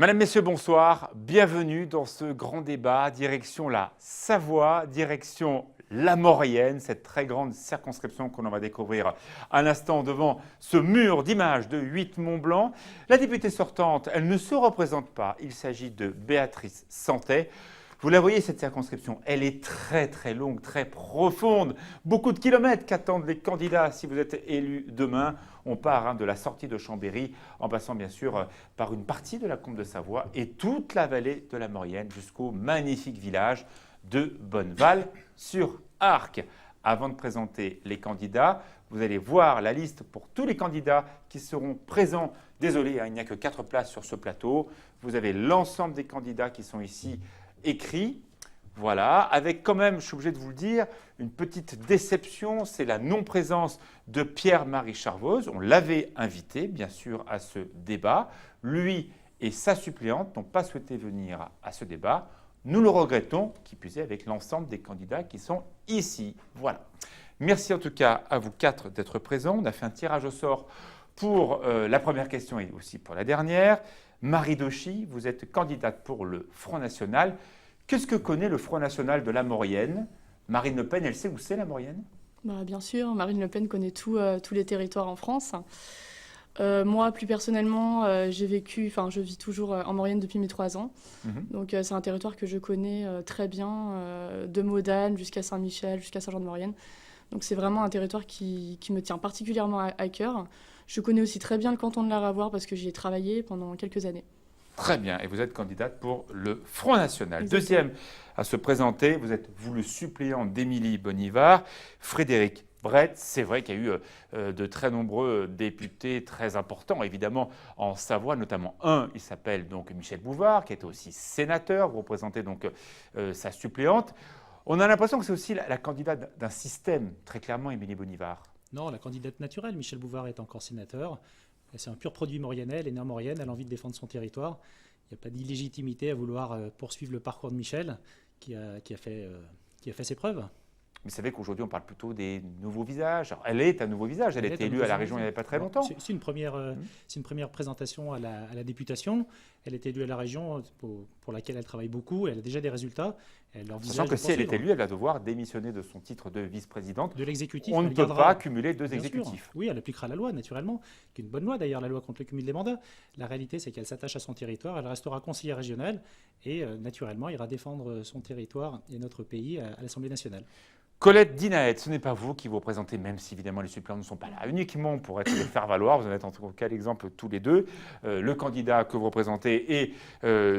Mesdames, Messieurs, bonsoir. Bienvenue dans ce grand débat, direction la Savoie, direction la Maurienne, cette très grande circonscription que l'on va découvrir un instant devant ce mur d'images de 8 Mont-Blanc. La députée sortante, elle ne se représente pas, il s'agit de Béatrice Santet. Vous la voyez, cette circonscription, elle est très longue, très profonde. Beaucoup de kilomètres qu'attendent les candidats si vous êtes élu demain. On part de la sortie de Chambéry, en passant bien sûr par une partie de la Combe de Savoie et toute la vallée de la Maurienne jusqu'au magnifique village de Bonneval-sur-Arc. Avant de présenter les candidats, vous allez voir la liste pour tous les candidats qui seront présents. Désolé, il n'y a que 4 places sur ce plateau. Vous avez l'ensemble des candidats qui sont ici écrit, voilà, avec quand même, je suis obligé de vous le dire, une petite déception, c'est la non-présence de Pierre-Marie Charvoz. On l'avait invité, bien sûr, à ce débat. Lui et sa suppléante n'ont pas souhaité venir à ce débat. Nous le regrettons, qui plus est avec l'ensemble des candidats qui sont ici. Voilà. Merci en tout cas à vous 4 d'être présents. On a fait un tirage au sort pour la première question et aussi pour la dernière. Marie Dochy, vous êtes candidate pour le Front National. Qu'est-ce que connaît le Front National de la Maurienne? Marine Le Pen, elle sait où c'est la Maurienne? Bien sûr, Marine Le Pen connaît tous les territoires en France. Moi, plus personnellement, je vis toujours en Maurienne depuis mes 3 ans. Donc c'est un territoire que je connais très bien, de Modane jusqu'à Saint-Michel, jusqu'à Saint-Jean-de-Maurienne. Donc c'est vraiment un territoire qui me tient particulièrement à cœur. Je connais aussi très bien le canton de la Ravoire parce que j'y ai travaillé pendant quelques années. Très bien, et vous êtes candidate pour le Front National. Exactement. Deuxième à se présenter, vous êtes le suppléant d'Émilie Bonnivard, Frédéric Brett. C'est vrai qu'il y a eu de très nombreux députés très importants, évidemment, en Savoie, notamment un, il s'appelle donc Michel Bouvard, qui était aussi sénateur. Vous représentez donc sa suppléante. On a l'impression que c'est aussi la candidate d'un système, très clairement, Émilie Bonnivard. Non, la candidate naturelle, Michel Bouvard est encore sénateur. C'est un pur produit mauriennais, elle est née en Maurienne, elle a envie de défendre son territoire. Il n'y a pas d'illégitimité à vouloir poursuivre le parcours de Michel, qui a fait ses preuves. Mais vous savez qu'aujourd'hui, on parle plutôt des nouveaux visages. Alors, elle est un nouveau visage, elle a été élue à la région il n'y avait pas très longtemps. C'est une première présentation à la députation. Elle est élue à la région pour laquelle elle travaille beaucoup, elle a déjà des résultats. Sachant que si elle est élue, elle va devoir démissionner de son titre de vice-présidente. De l'exécutif. On ne peut pas cumuler 2 exécutifs. Sûr. Oui, elle appliquera la loi, naturellement, qui est une bonne loi d'ailleurs, la loi contre le cumul des mandats. La réalité, c'est qu'elle s'attache à son territoire, elle restera conseillère régionale et naturellement ira défendre son territoire et notre pays à l'Assemblée nationale. Colette Dinaët, ce n'est pas vous qui vous représentez, même si évidemment les suppléants ne sont pas là uniquement pour être les faire valoir. Vous en êtes en tout cas l'exemple tous les deux. Le candidat que vous représentez est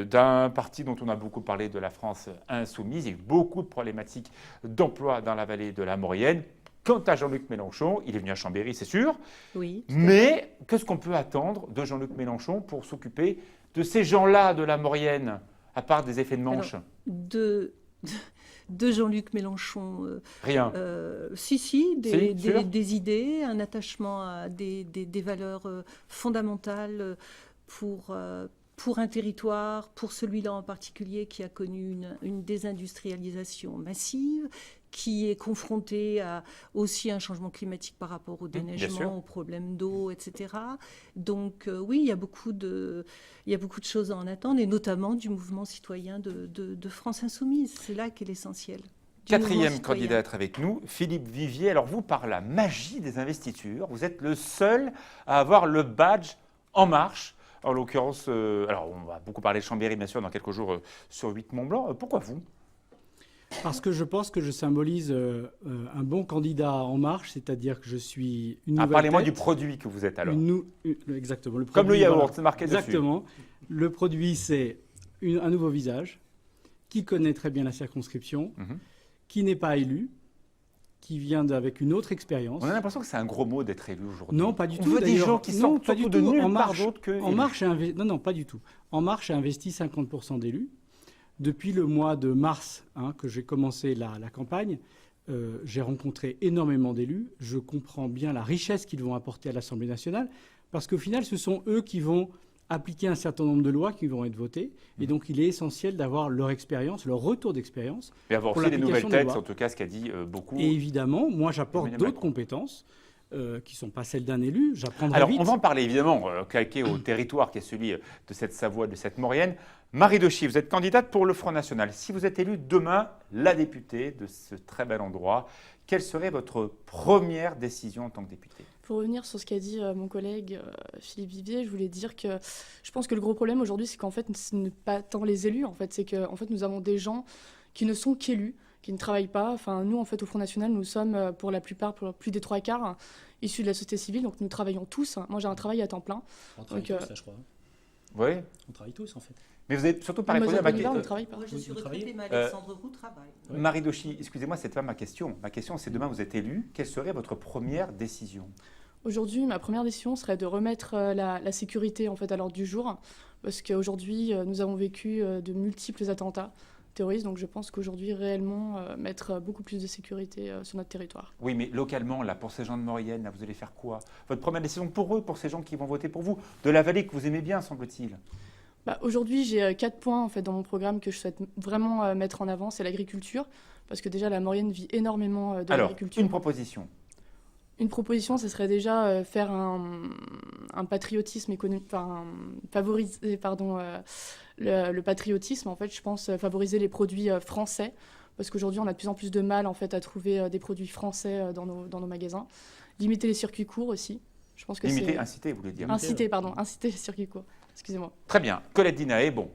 d'un parti dont on a beaucoup parlé, de la France insoumise. Il y a eu beaucoup de problématiques d'emploi dans la vallée de la Maurienne. Quant à Jean-Luc Mélenchon, il est venu à Chambéry, c'est sûr. Oui. Mais qu'est-ce qu'on peut attendre de Jean-Luc Mélenchon pour s'occuper de ces gens-là de la Maurienne, à part des effets de manche? Alors, de Jean-Luc Mélenchon. Rien. Des idées, un attachement à des valeurs fondamentales pour un territoire, pour celui-là en particulier qui a connu une désindustrialisation massive, qui est confronté à aussi un changement climatique par rapport au déneigement, aux problèmes d'eau, etc. Donc oui, il y a beaucoup de choses à en attendre, et notamment du mouvement citoyen de France Insoumise. C'est là qu'est l'essentiel. Quatrième candidat à être avec nous, Philippe Vivier. Alors vous, par la magie des investitures, vous êtes le seul à avoir le badge En Marche. En l'occurrence, alors on va beaucoup parler de Chambéry, bien sûr, dans quelques jours sur 8 Mont-Blanc. Pourquoi vous? Parce que je pense que je symbolise un bon candidat En Marche, c'est-à-dire que je suis une nouvelle Parlez-moi tête. du produit que vous êtes alors. Exactement. Le produit, Comme le yaourt, voilà. c'est marqué dessus. Exactement. Le produit, c'est un nouveau visage qui connaît très bien la circonscription, qui n'est pas élu, qui vient avec une autre expérience. On a l'impression que c'est un gros mot d'être élu aujourd'hui. Non, pas du tout. On veut des gens qui sortent surtout de nulle part d'autre que En Marche, non, pas du tout. En Marche a investi 50% d'élus. Depuis le mois de mars, que j'ai commencé la campagne, j'ai rencontré énormément d'élus. Je comprends bien la richesse qu'ils vont apporter à l'Assemblée nationale, parce qu'au final, ce sont eux qui vont appliquer un certain nombre de lois qui vont être votées. Et donc, il est essentiel d'avoir leur expérience, leur retour d'expérience. Et avoir aussi des nouvelles têtes, en tout cas, ce qu'a dit beaucoup. Et évidemment, moi, j'apporte d'autres compétences. qui ne sont pas celles d'un élu. J'apprendrai Alors, vite. on va en parler évidemment, calqué au territoire qui est celui de cette Savoie, de cette Maurienne. Marie Dochy, vous êtes candidate pour le Front National. Si vous êtes élue demain, la députée de ce très bel endroit, quelle serait votre première décision en tant que députée ? Pour revenir sur ce qu'a dit mon collègue Philippe Vivier, je voulais dire que je pense que le gros problème aujourd'hui, c'est qu'en fait, ce n'est pas tant les élus, en fait, c'est qu'en fait, nous avons des gens qui ne sont qu'élus, qui ne travaillent pas. Enfin, nous, en fait, au Front National, nous sommes pour la plupart, pour plus des 3/4, issus de la société civile, donc nous travaillons tous. Moi, j'ai un travail à temps plein. On travaille Donc, tous, là, je crois. Oui. On travaille tous, en fait. Mais vous n'avez surtout pas Moi, répondu à ma on ne question. travaille pas. Moi, je suis Vous retraitée, travaillez mais Alexandre Roux travaille. Marie Dochy, excusez-moi, ce n'est pas ma question. Ma question, c'est demain, vous êtes élue. Quelle serait votre première décision ? Aujourd'hui, ma première décision serait de remettre la sécurité en fait, à l'ordre du jour, parce qu'aujourd'hui, nous avons vécu de multiples attentats terroristes, donc je pense qu'aujourd'hui, réellement, mettre beaucoup plus de sécurité sur notre territoire. Oui, mais localement, là, pour ces gens de Maurienne, là, vous allez faire quoi ? Votre première décision pour eux, pour ces gens qui vont voter pour vous, de la vallée que vous aimez bien, semble-t-il. Aujourd'hui, j'ai 4 points en fait, dans mon programme que je souhaite vraiment mettre en avant. C'est l'agriculture, parce que déjà, la Maurienne vit énormément de Alors, l'agriculture. une proposition. Une proposition, ce serait déjà faire un patriotisme économique, enfin, favoriser le patriotisme, en fait, je pense, favoriser les produits français, parce qu'aujourd'hui, on a de plus en plus de mal en fait, à trouver des produits français dans nos magasins. Limiter les circuits courts aussi. Je pense que Limiter, c'est... inciter, vous voulez dire. Inciter les circuits courts. Excusez-moi. Très bien. Colette Dinaé, bon,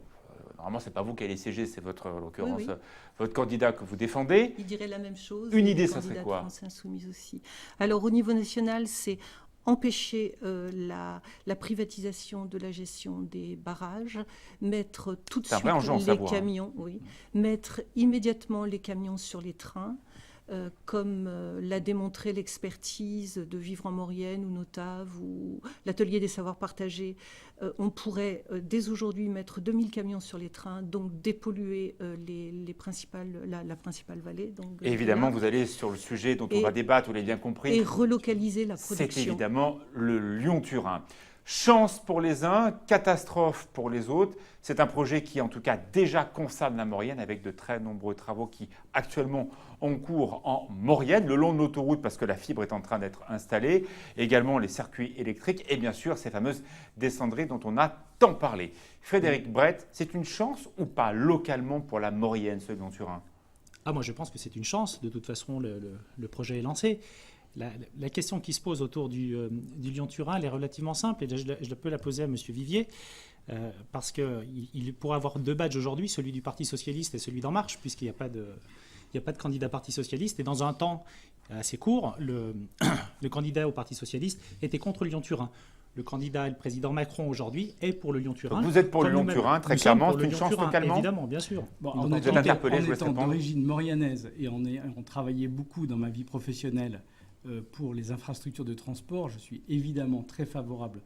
normalement, ce n'est pas vous qui allez siéger, c'est votre, en l'occurrence, Oui, oui. votre candidat que vous défendez. Il dirait la même chose. Une et idée, les ça serait candidats de quoi ? France Insoumise aussi. Alors, au niveau national, c'est empêcher la privatisation de la gestion des barrages, mettre tout de C'est un suite vrai enjeu en les Savoie, hein. camions, mettre immédiatement les camions sur les trains, comme l'a démontré l'expertise de Vivre en Maurienne ou Notave ou l'atelier des savoirs partagés. On pourrait dès aujourd'hui mettre 2000 camions sur les trains, donc dépolluer la principale vallée. Donc, Et évidemment, voilà. vous allez sur le sujet dont on Et- va débattre, vous l'avez bien compris. Et relocaliser la C'est production. évidemment le Lyon-Turin. Chance pour les uns, catastrophe pour les autres. C'est un projet qui, en tout cas, déjà concerne la Maurienne avec de très nombreux travaux qui, actuellement, ont cours en Maurienne, le long de l'autoroute parce que la fibre est en train d'être installée, également les circuits électriques et bien sûr ces fameuses descendries dont on a tant parlé. Frédéric Brett, c'est une chance ou pas localement pour la Maurienne, ce Lyon-Turin ? Moi, je pense que c'est une chance. De toute façon, le projet est lancé. La question qui se pose autour du Lyon-Turin, elle est relativement simple, et je peux la poser à M. Vivier, parce qu'il pourrait avoir 2 badges aujourd'hui, celui du Parti Socialiste et celui d'En Marche, puisqu'il n'y a pas de candidat Parti Socialiste. Et dans un temps assez court, le candidat au Parti Socialiste était contre le Lyon-Turin. Le candidat et le président Macron aujourd'hui est pour le Lyon-Turin. Vous êtes pour le Lyon-Turin, très clairement, c'est une chance localement ? Évidemment, bien sûr. En vous êtes interpellé, je vous laisse étant répondre. d'origine maurianaise et en travaillait beaucoup dans ma vie professionnelle pour les infrastructures de transport, je suis évidemment très favorable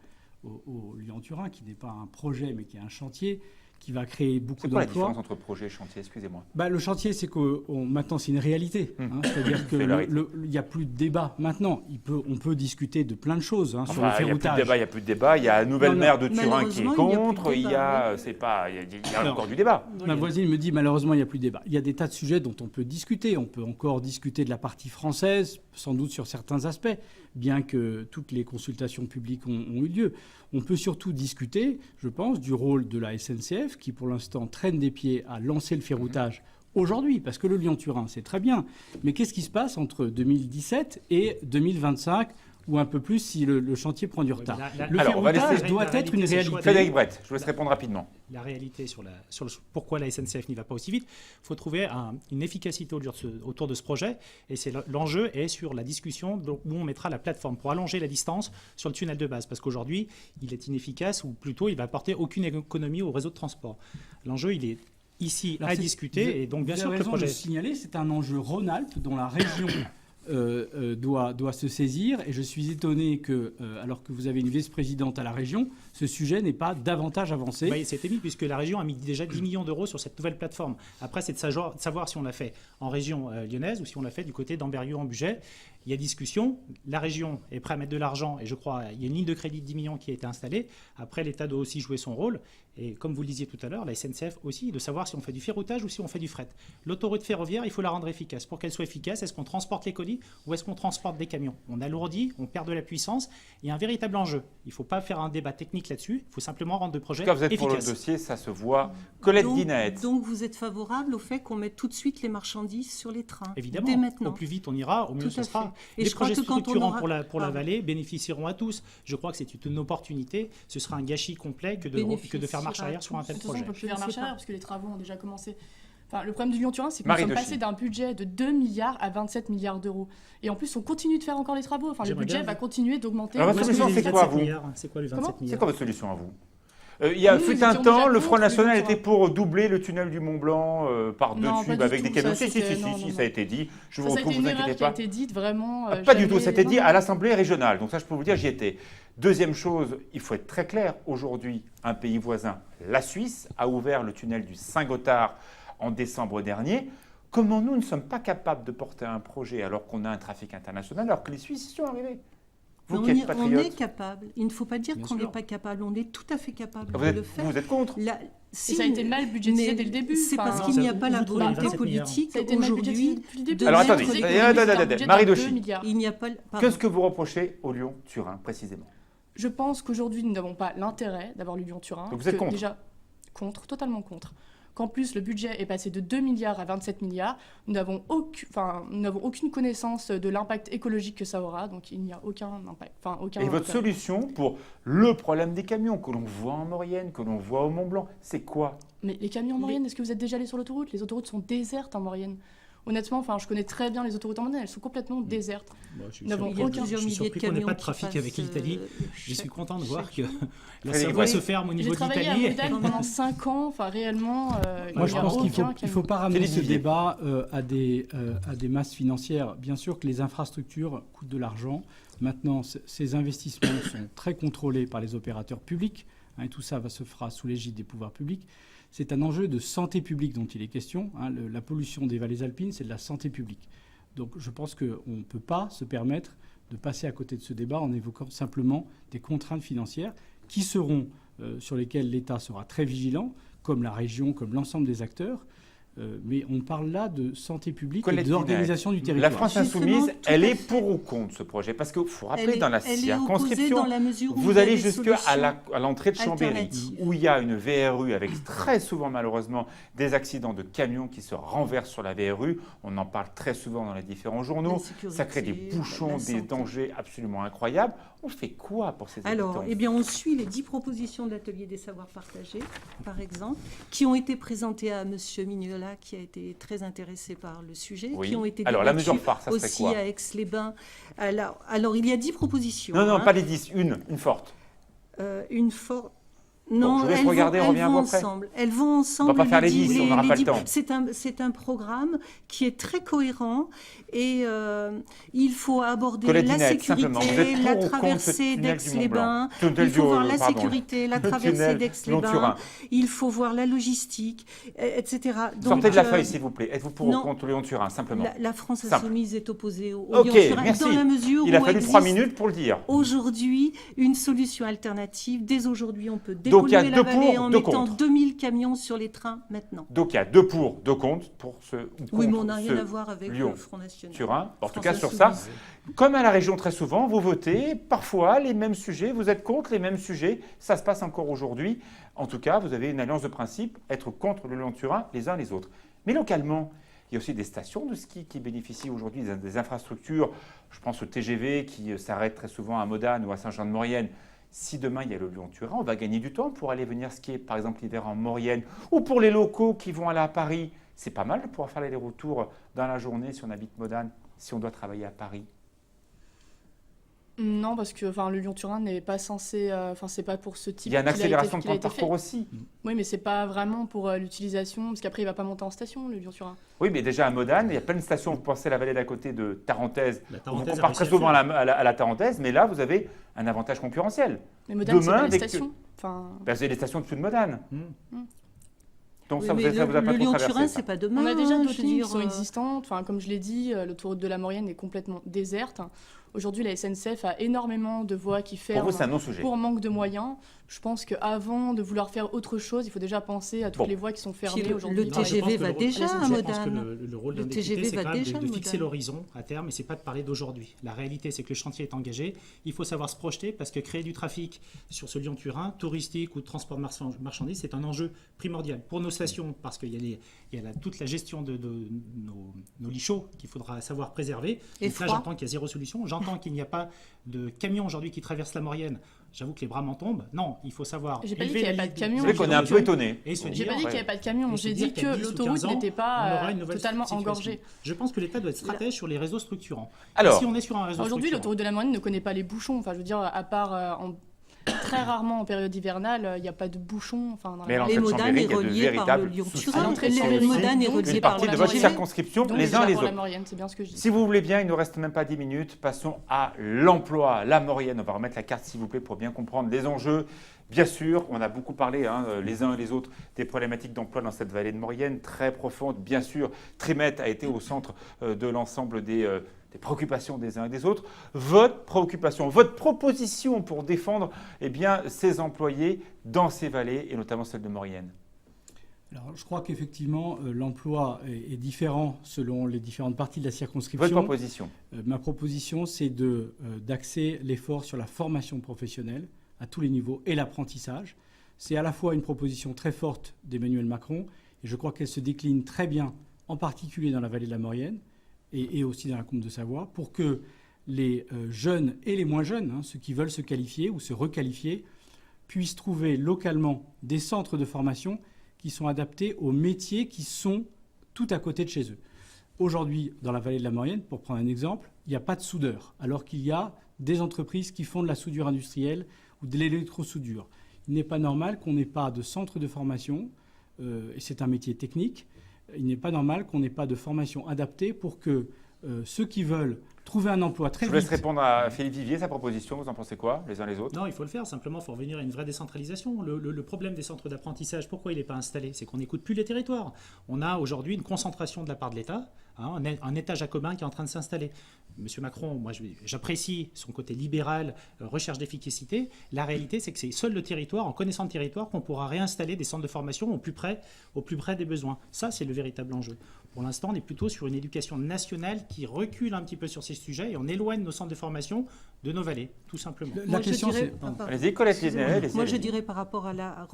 au Lyon-Turin, qui n'est pas un projet mais qui est un chantier qui va créer beaucoup C'est quoi la d'emplois. différence entre projet et chantier ? Excusez-moi. Le chantier, c'est que maintenant, c'est une réalité. C'est-à-dire qu'il C'est la réalité. n'y a plus de débat. Maintenant, on peut discuter de plein de choses sur le Enfin, il n'y a plus de ferroutage. débat, il n'y a plus de débat. Il y a la nouvelle Non, non. maire de Turin qui est Malheureusement, il n'y a plus de contre. Il y débat, a, oui. c'est pas, il y a Alors, encore du débat. Ma voisine me dit malheureusement il n'y a plus de débat. Il y a des tas de sujets dont on peut discuter. On peut encore discuter de la partie française, sans doute sur certains aspects, bien que toutes les consultations publiques ont eu lieu. On peut surtout discuter, je pense, du rôle de la SNCF, qui pour l'instant traîne des pieds à lancer le ferroutage aujourd'hui, parce que le Lyon-Turin, c'est très bien. Mais qu'est-ce qui se passe entre 2017 et 2025 ou un peu plus si le chantier prend du retard? Le Alors, on va ferroutage laisser- doit la être une réalité, c'est réalité. chouette. Frédéric Brett, je vous laisse répondre rapidement. La réalité sur pourquoi la SNCF n'y va pas aussi vite, il faut trouver une efficacité autour de ce projet. Et l'enjeu est sur la discussion où on mettra la plateforme pour allonger la distance sur le tunnel de base. Parce qu'aujourd'hui, il est inefficace, ou plutôt, il ne va apporter aucune économie au réseau de transport. L'enjeu, il est ici Alors, à discuter. Et donc, bien vous sûr, avez que le raison projet... de le signaler, c'est un enjeu Rhône-Alpes dont la région doit se saisir. Et je suis étonné que, alors que vous avez une vice-présidente à la région, ce sujet n'est pas davantage avancé. Oui, c'était mis puisque la région a mis déjà 10 millions d'euros sur cette nouvelle plateforme. Après, c'est de savoir si on l'a fait en région lyonnaise ou si on l'a fait du côté d'Amberieu en Bugey. il y a discussion. La région est prête à mettre de l'argent et je crois il y a une ligne de crédit de 10 millions qui a été installée. Après, l'État doit aussi jouer son rôle. Et comme vous le disiez tout à l'heure, la SNCF aussi, de savoir si on fait du ferroutage ou si on fait du fret. L'autoroute ferroviaire, il faut la rendre efficace. Pour qu'elle soit efficace, est-ce qu'on transporte les colis ou est-ce qu'on transporte des camions? On alourdit, on perd de la puissance. Il y a un véritable enjeu. Il ne faut pas faire un débat technique là-dessus. Il faut simplement rendre le projet En tout cas, vous êtes efficace. pour le dossier, ça se voit. Colette Guinaët. Donc vous êtes favorable au fait qu'on mette tout de suite les marchandises sur les trains, Évidemment, dès maintenant. au plus vite on ira, au mieux Tout ce à sera. fait. Et Les je crois projets que quand on structurants aura- pour la vallée bénéficieront à tous. Je crois que c'est une opportunité. Ce sera un gâchis complet que de faire marche arrière sur un tel De toute façon, on projet. ne peut plus Je faire ne marche sais arrière pas. parce que les travaux ont déjà commencé. Enfin, le problème du Lyon-Turin, c'est que nous Marie sommes Dochy. passés d'un budget de 2 milliards à 27 milliards d'euros. Et en plus, on continue de faire encore les travaux. Enfin, le J'aimerais budget bien- va continuer d'augmenter. Alors, Où votre est-ce que solution, les c'est quoi, 27 vous milliards C'est quoi les 27 Comment C'est milliards quoi votre solution à vous? Il y a Nous, fut nous un étions temps, déjà le Front contre le National Lyon-Turin. était pour doubler le tunnel du Mont Blanc par deux Non, pas tubes du avec tout, des camions. ça, Si, c'était- si, non, si, non, ça a non. été dit. Je Ça, vous ça a été retrouve, une vous erreur inquiétez qui a pas. été dite, vraiment. Pas du tout, jamais- c'était non, dit non. à l'Assemblée régionale. Donc ça, je peux vous dire, j'y étais. Deuxième chose, il faut être très clair. Aujourd'hui, un pays voisin, la Suisse, a ouvert le tunnel du Saint-Gothard en décembre dernier. Comment nous ne sommes pas capables de porter un projet alors qu'on a un trafic international, alors que les Suisses y sont arrivés? Vous on, qui êtes est, on patriote, est capable. Il ne faut pas dire Bien qu'on n'est sûr. pas capable. On est tout à fait capable vous de le êtes, faire. vous êtes contre? La- Et si, ça a été mal budgétisé mais dès le début. C'est Enfin, parce non, qu'il ça- n'y a pas où la vous trouvez les volonté 27 milliards politique ça a été mal budgétisé aujourd'hui. depuis le début. de Alors, mettre attendez, des attendez, colis. attendez, Un budget de Marie 2 Dochy. milliards. Il n'y a pas. pardon. Qu'est-ce que vous reprochez au Lyon-Turin, précisément? Je pense qu'aujourd'hui, nous n'avons pas l'intérêt d'avoir le Lyon-Turin. Donc vous parce êtes que contre? Déjà, contre, totalement contre. Qu'en plus, le budget est passé de 2 milliards à 27 milliards. Nous n'avons aucune connaissance de l'impact écologique que ça aura. Donc, il n'y a aucun impact. Enfin, aucun Et votre intérêt. solution pour le problème des camions que l'on voit en Maurienne, que l'on voit au Mont-Blanc, c'est quoi? Mais les camions en Les- Maurienne, est-ce que vous êtes déjà allé sur l'autoroute? Les autoroutes sont désertes en Maurienne. Honnêtement, je connais très bien les autoroutes en Maurienne, elles sont complètement désertes. Moi, je suis Nous n'avons surpris- Il y a aucun- plusieurs je suis milliers de surpris qu'on n'ait camions pas de qui trafic passent, avec l'Italie. Je suis content de voir que la Frédéric Savoie Weiss. se ferme au J'ai niveau travaillé à d'Italie. Modane pendant 5 ans, réellement, Moi, il je n'y a pense qu'il aucun ne camion. faut pas ramener Philippe ce Vivier. débat à des masses financières. Bien sûr que les infrastructures coûtent de l'argent. Maintenant, ces investissements sont très contrôlés par les opérateurs publics, hein, et tout ça se fera sous l'égide des pouvoirs publics. C'est un enjeu de santé publique dont il est question, hein. La pollution des vallées alpines, c'est de la santé publique. Donc je pense qu'on ne peut pas se permettre de passer à côté de ce débat en évoquant simplement des contraintes financières qui seront, sur lesquelles l'État sera très vigilant, comme la région, comme l'ensemble des acteurs. Mais on parle là de santé publique Colette et d'organisation du La territoire. France Justement, insoumise, tout elle à est fait. pour ou contre ce projet? Parce qu'il faut rappeler, Elle dans la est opposée circonscription, dans la mesure où vous il y a allez des jusqu'à solutions l'entrée de Chambéry, alternatives. où il y a une VRU avec très souvent, malheureusement, des accidents de camions qui se renversent sur la VRU. On en parle très souvent dans les différents journaux. La sécurité, Ça crée des bouchons, la des santé. dangers absolument incroyables. On fait quoi pour ces Alors, habitants? eh bien, on suit les 10 propositions de l'atelier des savoirs partagés, par exemple, qui ont été présentées à M. Mignola, qui a été très intéressé par le sujet, Oui. qui ont été Alors, la débattues mesure phare, ça serait aussi quoi? à Aix-les-Bains. Alors, il y a 10 propositions. Non, non, hein. pas les 10, une forte. Une forte. Bon, Non, je vous laisse elles vont- regarder, on elles revient vont après. ensemble. Elles vont ensemble. On va pas faire les 10, on n'aura pas le 10. temps. C'est un programme qui est très cohérent et il faut aborder Colette la Guinaët, simplement, vous sécurité, êtes la pour ou contre ce traversée tunnel du d'Aix-les-Bains. Mont-Blanc? Tunnel Il faut du- voir la pardon, sécurité, la le traversée tunnel d'Aix-les-Bains. Lyon-Turin. Il faut voir la logistique, etc. Donc, Sortez de la feuille, s'il vous plaît. Êtes-vous pour ou non. contre Lyon-Turin, simplement? la France Simple. insoumise est opposée au Ok, Lyon-Turin merci. dans la mesure Il a où fallu existe 3 minutes pour le dire. aujourd'hui une solution alternative. Dès aujourd'hui, on peut Donc, il y a dépolluer la deux vallée pour, en deux mettant contre. 2000 camions sur les trains maintenant. Donc il y a 2 pour, 2 contre pour ce Oui, mais contre on n'a rien ce à voir avec Lyon. le Front National. Turin. En tout France cas sur ça, Insoumise. comme à la région très souvent, vous votez parfois les mêmes sujets, vous êtes contre les mêmes sujets, ça se passe encore aujourd'hui. En tout cas, vous avez une alliance de principe, être contre le Lyon-Turin les uns les autres. Mais localement, il y a aussi des stations de ski qui bénéficient aujourd'hui des infrastructures. Je pense au TGV qui s'arrête très souvent à Modane ou à Saint-Jean-de-Maurienne. Si demain il y a le Lyon-Turin, on va gagner du temps pour aller venir skier, par exemple l'hiver en Maurienne, ou pour les locaux qui vont aller à Paris. C'est pas mal de pouvoir faire les retours dans la journée si on habite Modane, si on doit travailler à Paris. Non, parce que le Lyon-Turin n'est pas censé. C'est pas pour ce type. Il y a une qu'il accélération de qu'il a temps de été fait. parcours aussi. Oui, mais c'est pas vraiment pour l'utilisation, parce qu'après il va pas monter en station, le Lyon-Turin. Oui, mais déjà à Modane, il y a plein de stations. Vous pensez à la vallée d'à côté de Tarentaise. La On Tarentaise a compare réussi très à souvent faire. à la Tarentaise, mais là, vous avez un avantage concurrentiel. Mais Modane, c'est Demain, pas les avec- stations. Enfin, Ben, vous avez les stations de-dessous de Modane. Donc Oui, ça, mais ça vous a pas le trop Lyon-Turin, traversé, c'est ça. pas demain. On a déjà hein, d'autres je veux lignes dire, qui sont existantes. Enfin, comme je l'ai dit, l'autoroute de la Maurienne est complètement déserte. Aujourd'hui, la SNCF a énormément de voies qui Pour ferment vous, c'est un non-sujet. pour manque de moyens. Je pense qu'avant de vouloir faire autre chose, il faut déjà penser à toutes Bon. les voies qui sont Puis fermées le aujourd'hui. Non, je pense TGV que va le rôle- déjà à je pense que Modane. le rôle Le d'un député, TGV c'est va quand même déjà à de fixer Modane. l'horizon à terme, et c'est pas de parler d'aujourd'hui. La réalité, c'est que le chantier est engagé. Il faut savoir se projeter, parce que créer du trafic sur ce Lyon-Turin, touristique ou de transport de marchandises, c'est un enjeu primordial pour nos stations, parce qu'il y a toute la gestion de nos lits chauds qu'il faudra savoir préserver. Et Donc là, froid. j'entends qu'il y a zéro solution. J'entends qu'il n'y a pas de camions aujourd'hui qui traversent la Maurienne. J'avoue que les bras m'en tombent. Non, il faut savoir. J'ai pas dit élever qu'il y avait la pas de ligne camions, Vous savez qu'on est un peu étonné. Et se J'ai dire, pas dit qu'il n'y avait pas de camions, et se j'ai dire dit qu'à que 10 ou l'autoroute 15 ans, n'était on aura pas une nouvelle totalement situation. engorgée. Je pense que l'État doit être stratège sur les réseaux structurants. Alors, Si on est sur un réseau Aujourd'hui, structurant, l'autoroute de la Maurienne ne connaît pas les bouchons. Enfin, je veux dire, à part très rarement en période hivernale, il n'y a pas de bouchons. Enfin, dans la Mais alors, Maurienne. en Les fait, Modane est Chambéry, il y a de relié par le véritables Lyon-Turin. soucis. Les Modane est Donc, relié une par partie la de votre Maurienne. circonscription, Donc, les déjà uns les pour la autres. Maurienne, c'est bien ce que je dis. Si vous voulez bien, il ne nous reste même pas 10 minutes. Passons à l'emploi, la Maurienne. On va remettre la carte, s'il vous plaît, pour bien comprendre les enjeux. Bien sûr, on a beaucoup parlé, les uns et les autres, des problématiques d'emploi dans cette vallée de Maurienne, très profonde. Bien sûr, Trimet a été au centre de l'ensemble des préoccupations des uns et des autres. Votre préoccupation, votre proposition pour défendre ces employés dans ces vallées, et notamment celle de Maurienne. Alors, je crois qu'effectivement, l'emploi est différent selon les différentes parties de la Votre circonscription. proposition. Ma proposition, c'est d'axer l'effort sur la formation professionnelle à tous les niveaux et l'apprentissage. C'est à la fois une proposition très forte d'Emmanuel Macron, et je crois qu'elle se décline très bien, en particulier dans la vallée de la Maurienne et aussi dans la Combe de Savoie, pour que les jeunes et les moins jeunes, ceux qui veulent se qualifier ou se requalifier, puissent trouver localement des centres de formation qui sont adaptés aux métiers qui sont tout à côté de chez eux. Aujourd'hui, dans la vallée de la Maurienne, pour prendre un exemple, il n'y a pas de soudeur, alors qu'il y a des entreprises qui font de la soudure industrielle ou de l'électrosoudure. Il n'est pas normal qu'on n'ait pas de centre de formation, et c'est un métier technique. Il n'est pas normal qu'on n'ait pas de formation adaptée pour que ceux qui veulent trouver un emploi très Je vous laisse vite... répondre à Philippe Vivier, sa proposition. Vous en pensez quoi, les uns les autres? Non, il faut le faire. Simplement, il faut revenir à une vraie décentralisation. Le problème des centres d'apprentissage, pourquoi il n'est pas installé? C'est qu'on n'écoute plus les territoires. On a aujourd'hui une concentration de la part de l'État, un État jacobin qui est en train de s'installer. Monsieur Macron, moi j'apprécie son côté libéral, recherche d'efficacité. La réalité, c'est que c'est seul le territoire, en connaissant le territoire, qu'on pourra réinstaller des centres de formation au plus près des besoins. Ça, c'est le véritable enjeu. Pour l'instant, on est plutôt sur une éducation nationale qui recule un petit peu sur ces sujets et on éloigne nos centres de formation de nos vallées, tout simplement. La question, c'est... Allez-y, Colette Lisney. Moi, je dirais par rapport à la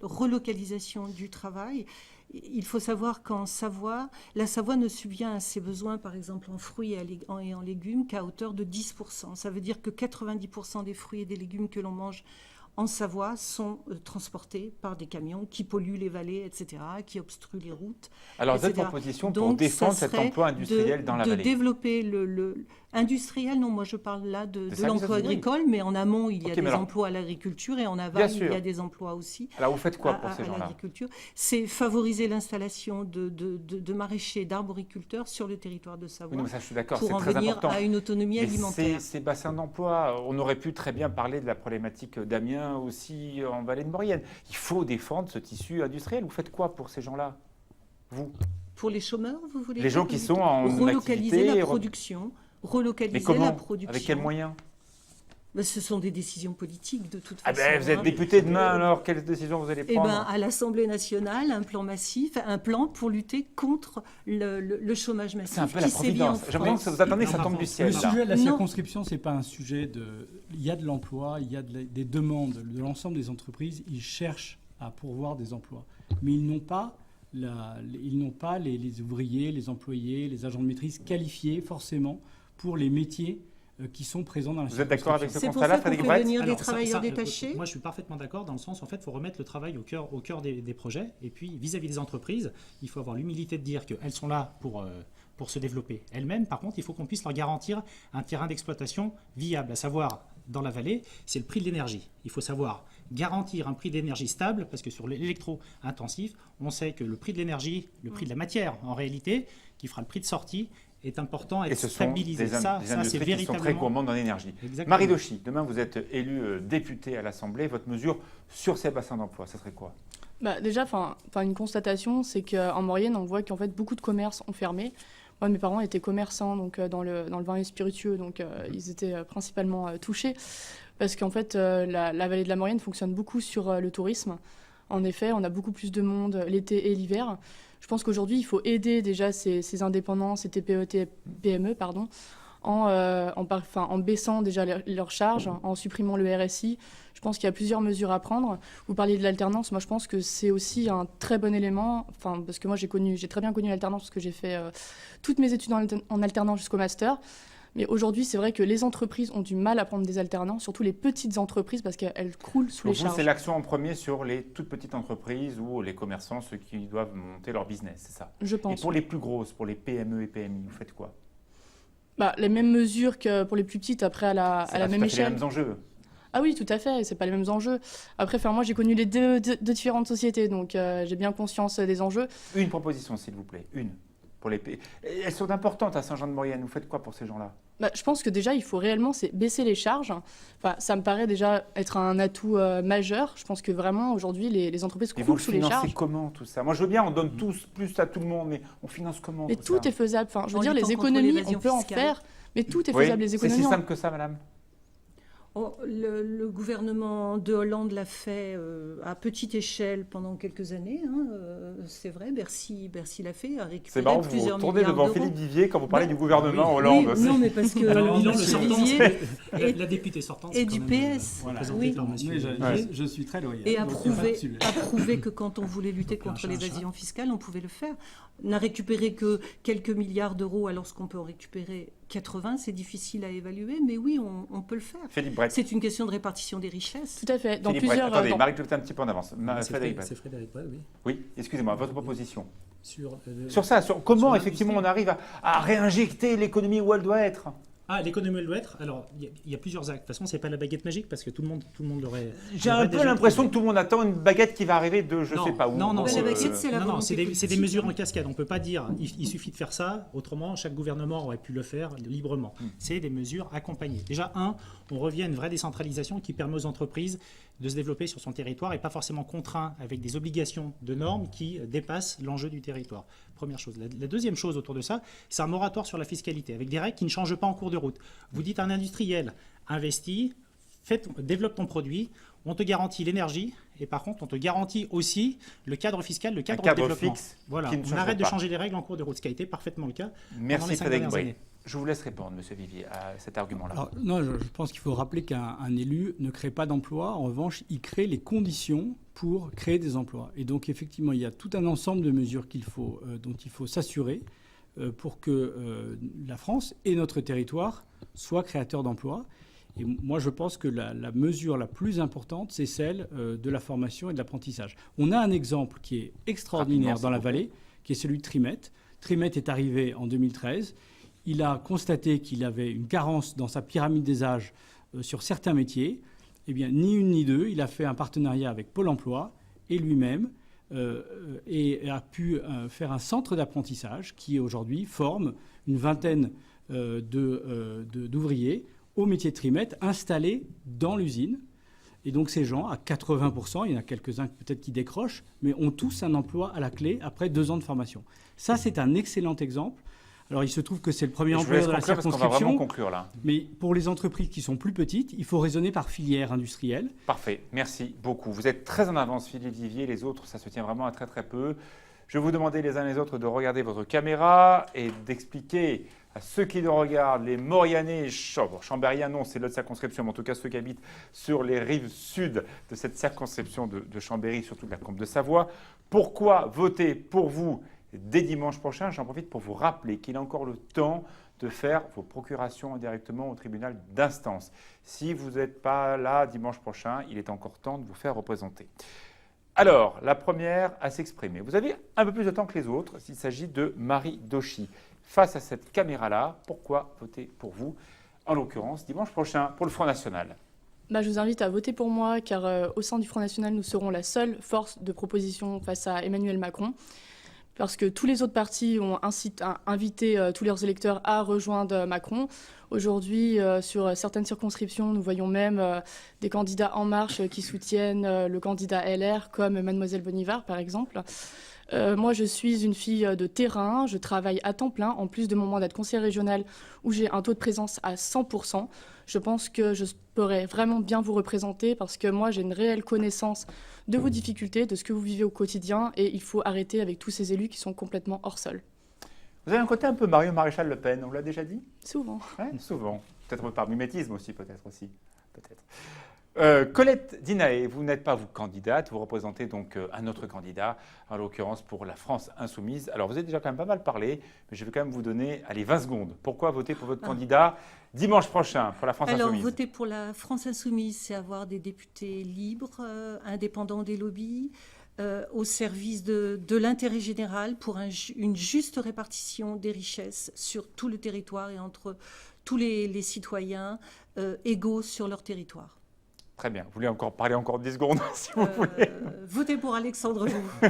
relocalisation du travail, il faut savoir qu'en Savoie, la Savoie ne subvient à ses besoins, par exemple en fruits et en légumes, qu'à hauteur de 10%. Ça veut dire que 90% des fruits et des légumes que l'on mange en Savoie sont transportés par des camions qui polluent les vallées, etc., qui obstruent les routes. Alors, etc. votre proposition pour Donc, défendre ça cet serait emploi industriel dans la de vallée. développer le industriel, non, moi je parle là de C'est ça que l'emploi vous avez dit. agricole, mais en amont, il y a Ok, des mais alors- emplois à l'agriculture et en Bien aval, il sûr. y a des emplois aussi Alors, vous faites quoi pour ces à gens-là? l'agriculture. C'est favoriser l'installation de maraîchers, d'arboriculteurs sur le territoire de Oui, Savoie non, mais ça, je suis d'accord, pour c'est en très venir important. à une autonomie Mais alimentaire. ces bassins d'emploi, on aurait pu très bien parler de la problématique d'Amiens aussi en vallée de Maurienne. Il faut défendre ce tissu industriel. Vous faites quoi pour ces gens-là, vous? Pour les chômeurs, vous voulez Les dire, gens qui sont en relocaliser activité, la production. Relocaliser Mais comment? la production. Avec quels moyens? Ben, ce sont des décisions politiques de toute Ah façon. ben, vous êtes hein. député demain, alors quelles décisions vous allez Eh prendre? ben, à l'Assemblée nationale, un plan massif, un plan pour lutter contre le chômage massif C'est un peu la qui sévit en providence. J'ai l'impression que France. vous attendez que ça Non, tombe non, du Le ciel. là. sujet de la Non. circonscription, c'est pas un sujet de... Il y a de l'emploi, il y a des demandes de l'ensemble des entreprises. Ils cherchent à pourvoir des emplois. Mais ils n'ont pas, les ouvriers, les employés, les agents de maîtrise qualifiés forcément pour les métiers qui sont présents dans la Vous êtes d'accord avec ce C'est pour constat-là, ça qu'on Frédéric fait Brett? venir des Alors, travailleurs détachés. Moi, je suis parfaitement d'accord dans le sens, en fait, il faut remettre le travail au cœur des projets. Et puis, vis-à-vis des entreprises, il faut avoir l'humilité de dire qu'elles sont là pour se développer elles-mêmes. Par contre, il faut qu'on puisse leur garantir un terrain d'exploitation viable, à savoir, dans la vallée, c'est le prix de l'énergie. Il faut savoir garantir un prix d'énergie stable, parce que sur l'électro-intensif, on sait que le prix de l'énergie, le prix de la matière, en réalité, qui fera le prix de sortie, est important à Et être ce sont stabilisé. des Ça, c'est industries qui sont très véritablement... gourmandes en énergie. Exactement. Marie Dochy, demain vous êtes élue députée à l'Assemblée. Votre mesure sur ces bassins d'emploi, ça serait quoi? Déjà, une constatation, c'est qu'en Maurienne, on voit qu'en fait, beaucoup de commerces ont fermé. Moi, mes parents étaient commerçants donc, dans le vin et spiritueux, donc ils étaient principalement touchés parce qu'en fait, la vallée de la Maurienne fonctionne beaucoup sur le tourisme. En effet, on a beaucoup plus de monde l'été et l'hiver. Je pense qu'aujourd'hui, il faut aider déjà ces indépendants, ces TPE, PME, pardon, en baissant déjà leurs charges, en supprimant le RSI. Je pense qu'il y a plusieurs mesures à prendre. Vous parliez de l'alternance. Moi, je pense que c'est aussi un très bon élément. Parce que moi, j'ai très bien connu l'alternance parce que j'ai fait toutes mes études en alternance jusqu'au master. Mais aujourd'hui, c'est vrai que les entreprises ont du mal à prendre des alternants, surtout les petites entreprises, parce qu'elles croulent sous les charges. C'est l'action en premier sur les toutes petites entreprises ou les commerçants, ceux qui doivent monter leur business, c'est ça? Je pense. Et pour les plus grosses, pour les PME et PMI, vous faites quoi? Les mêmes mesures que pour les plus petites, après à la même échelle. C'est les mêmes enjeux. Ah oui, tout à fait, c'est pas les mêmes enjeux. Après, moi, j'ai connu les deux différentes sociétés, donc j'ai bien conscience des enjeux. Une proposition, s'il vous plaît, une. Pour les Elles sont importantes à Saint-Jean-de-Maurienne. Vous faites quoi pour ces gens-là? Je pense que déjà, il faut réellement baisser les charges. Ça me paraît déjà être un atout majeur. Je pense que vraiment, aujourd'hui, les entreprises croulent sous les charges. Et vous financez comment tout ça? Moi, je veux bien, on donne tous plus à tout le monde, mais on finance comment? Mais tout est faisable. Je veux dire, les économies, on peut en faire, mais tout est faisable. Les économies. C'est si simple que ça, madame? Le gouvernement de Hollande l'a fait à petite échelle pendant quelques années. C'est vrai, Bercy l'a fait, a récupéré c'est marrant, plusieurs vous milliards tournez devant Philippe Vivier quand vous parlez du gouvernement Hollande. Oui, non, mais parce que M. Vivier la députée sortante et du PS. Voilà. Oui. Je suis très loyal. Et a prouvé que quand on voulait lutter contre l'évasion fiscale, on pouvait le faire. On n'a récupéré que quelques milliards d'euros alors qu'on peut en récupérer 80, c'est difficile à évaluer, mais oui, on peut le faire. Philippe Brett. C'est une question de répartition des richesses. Tout à fait. Attendez, Marie peut-être un petit peu en avance. C'est Frédéric Brett, oui. Oui, excusez-moi, votre proposition. Sur Comment sur effectivement on arrive à réinjecter l'économie où elle doit être? L'économie elle doit être. Alors, il y a plusieurs actes. De toute façon, c'est pas la baguette magique parce que tout le monde l'aurait. J'ai un peu l'impression que tout le monde attend une baguette qui va arriver de je sais pas où. Non, c'est des mesures en cascade. On peut pas dire il suffit de faire ça. Autrement, chaque gouvernement aurait pu le faire librement. C'est des mesures accompagnées. Déjà, on revient à une vraie décentralisation qui permet aux entreprises de se développer sur son territoire et pas forcément contraint avec des obligations de normes qui dépassent l'enjeu du territoire. Première chose. La deuxième chose autour de ça, c'est un moratoire sur la fiscalité avec des règles qui ne changent pas en cours de route. Vous dites à un industriel, investis, développe ton produit, on te garantit l'énergie et par contre on te garantit aussi le cadre fiscal, le cadre de développement. Fixe voilà, on arrête de changer les règles en cours de route, ce qui a été parfaitement le cas. Merci Frédéric Brett. Je vous laisse répondre, Monsieur Vivier, à cet argument-là. Non, je pense qu'il faut rappeler qu'un élu ne crée pas d'emplois. En revanche, il crée les conditions pour créer des emplois. Et donc, effectivement, il y a tout un ensemble de mesures dont il faut s'assurer pour que la France et notre territoire soient créateurs d'emplois. Et moi, je pense que la mesure la plus importante, c'est celle de la formation et de l'apprentissage. On a un exemple qui est extraordinaire dans la vallée, qui est celui de Trimet. Trimet est arrivé en 2013. Il a constaté qu'il avait une carence dans sa pyramide des âges sur certains métiers. Eh bien, ni une ni deux, il a fait un partenariat avec Pôle emploi et lui-même et a pu faire un centre d'apprentissage qui, aujourd'hui, forme une vingtaine d'ouvriers au métier de Trimet installés dans l'usine. Et donc, ces gens, à 80%, il y en a quelques-uns peut-être qui décrochent, mais ont tous un emploi à la clé après 2 ans de formation. Ça, c'est un excellent exemple. Alors, il se trouve que c'est le premier employeur de la circonscription. Parce qu'on va vraiment conclure là. Mais pour les entreprises qui sont plus petites, il faut raisonner par filière industrielle. Parfait, merci beaucoup. Vous êtes très en avance, Philippe Vivier. Les autres, ça se tient vraiment à très très peu. Je vais vous demander les uns les autres de regarder votre caméra et d'expliquer à ceux qui nous regardent, les Maurianais, Chambériens, non, c'est l'autre circonscription, mais en tout cas ceux qui habitent sur les rives sud de cette circonscription de Chambéry, surtout de la Combe de Savoie, pourquoi voter pour vous dès dimanche prochain? J'en profite pour vous rappeler qu'il a encore le temps de faire vos procurations directement au tribunal d'instance. Si vous n'êtes pas là dimanche prochain, il est encore temps de vous faire représenter. Alors, la première à s'exprimer. Vous avez un peu plus de temps que les autres s'il s'agit de Marie Dochy. Face à cette caméra-là, pourquoi voter pour vous, en l'occurrence, dimanche prochain, pour le Front National? Je vous invite à voter pour moi, car au sein du Front National, nous serons la seule force de proposition face à Emmanuel Macron. parce que tous les autres partis ont invité tous leurs électeurs à rejoindre Macron. Aujourd'hui, sur certaines circonscriptions, nous voyons même des candidats En Marche qui soutiennent le candidat LR, comme Mademoiselle Bonnivard, par exemple. Moi, je suis une fille de terrain, je travaille à temps plein, en plus de mon mandat de conseillère régionale où j'ai un taux de présence à 100%. Je pense que je pourrais vraiment bien vous représenter parce que moi, j'ai une réelle connaissance de vos difficultés, de ce que vous vivez au quotidien et il faut arrêter avec tous ces élus qui sont complètement hors sol. Vous avez un côté un peu Marion Maréchal Le Pen, on l'a déjà dit? Souvent. Ouais, souvent. Peut-être par mimétisme aussi, peut-être aussi. Peut-être. Colette Dinaé, vous n'êtes pas vous candidate, vous représentez donc un autre candidat, en l'occurrence pour la France Insoumise. Alors vous avez déjà quand même pas mal parlé, mais je vais quand même vous donner 20 secondes. Pourquoi voter pour votre candidat dimanche prochain pour la France Insoumise? Alors voter pour la France Insoumise, c'est avoir des députés libres, indépendants des lobbies, au service de l'intérêt général pour une juste répartition des richesses sur tout le territoire et entre tous les citoyens égaux sur leur territoire. Très bien. Vous voulez parler encore 10 secondes, si vous voulez. Votez pour Alexandre Roux.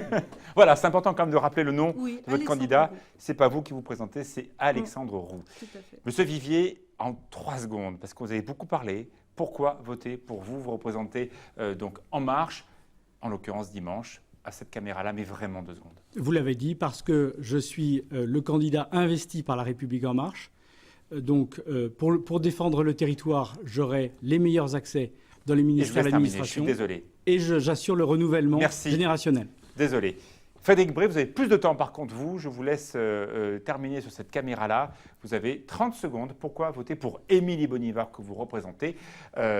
Voilà, c'est important quand même de rappeler le nom de votre Alexandre candidat. Roux. Ce n'est pas vous qui vous présentez, c'est Alexandre Roux. Tout à fait. Monsieur Vivier, en 3 secondes, parce que vous avez beaucoup parlé, pourquoi voter pour vous? Vous représentez donc En Marche, en l'occurrence dimanche, à cette caméra-là, mais vraiment 2 secondes. Vous l'avez dit, parce que je suis le candidat investi par La République En Marche. Donc, pour défendre le territoire, j'aurai les meilleurs accès dans les ministères de l'administration. Je suis désolé. Et j'assure le renouvellement générationnel. Désolé. Frédéric Bray, vous avez plus de temps par contre, vous. Je vous laisse terminer sur cette caméra-là. Vous avez 30 secondes. Pourquoi voter pour Émilie Bonnivard, que vous représentez,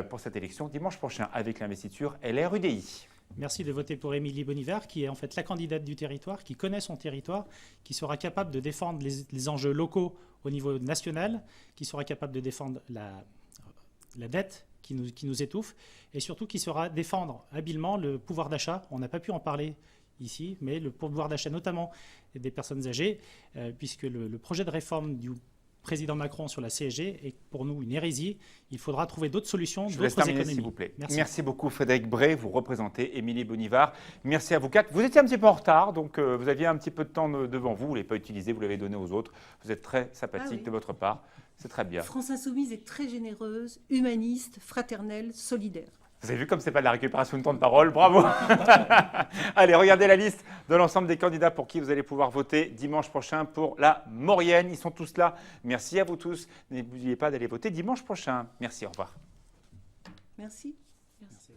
pour cette élection dimanche prochain avec l'investiture LR-UDI? Merci de voter pour Émilie Bonnivard, qui est en fait la candidate du territoire, qui connaît son territoire, qui sera capable de défendre les enjeux locaux au niveau national, qui sera capable de défendre la dette qui nous étouffe, et surtout qui saura défendre habilement le pouvoir d'achat. On n'a pas pu en parler ici, mais le pouvoir d'achat notamment des personnes âgées, puisque le projet de réforme du président Macron sur la CSG est pour nous une hérésie. Il faudra trouver d'autres solutions, d'autres économies. S'il vous plaît. Merci. Merci beaucoup Frédéric Bray, vous représentez Émilie Bonnivard. Merci à vous quatre. Vous étiez un petit peu en retard, donc vous aviez un petit peu de temps devant vous. Vous ne l'avez pas utilisé, vous l'avez donné aux autres. Vous êtes très sympathique de votre part. C'est très bien. France Insoumise est très généreuse, humaniste, fraternelle, solidaire. Vous avez vu comme ce n'est pas de la récupération de temps de parole, bravo. Allez, regardez la liste de l'ensemble des candidats pour qui vous allez pouvoir voter dimanche prochain pour la Maurienne. Ils sont tous là. Merci à vous tous. N'oubliez pas d'aller voter dimanche prochain. Merci, au revoir. Merci. Merci.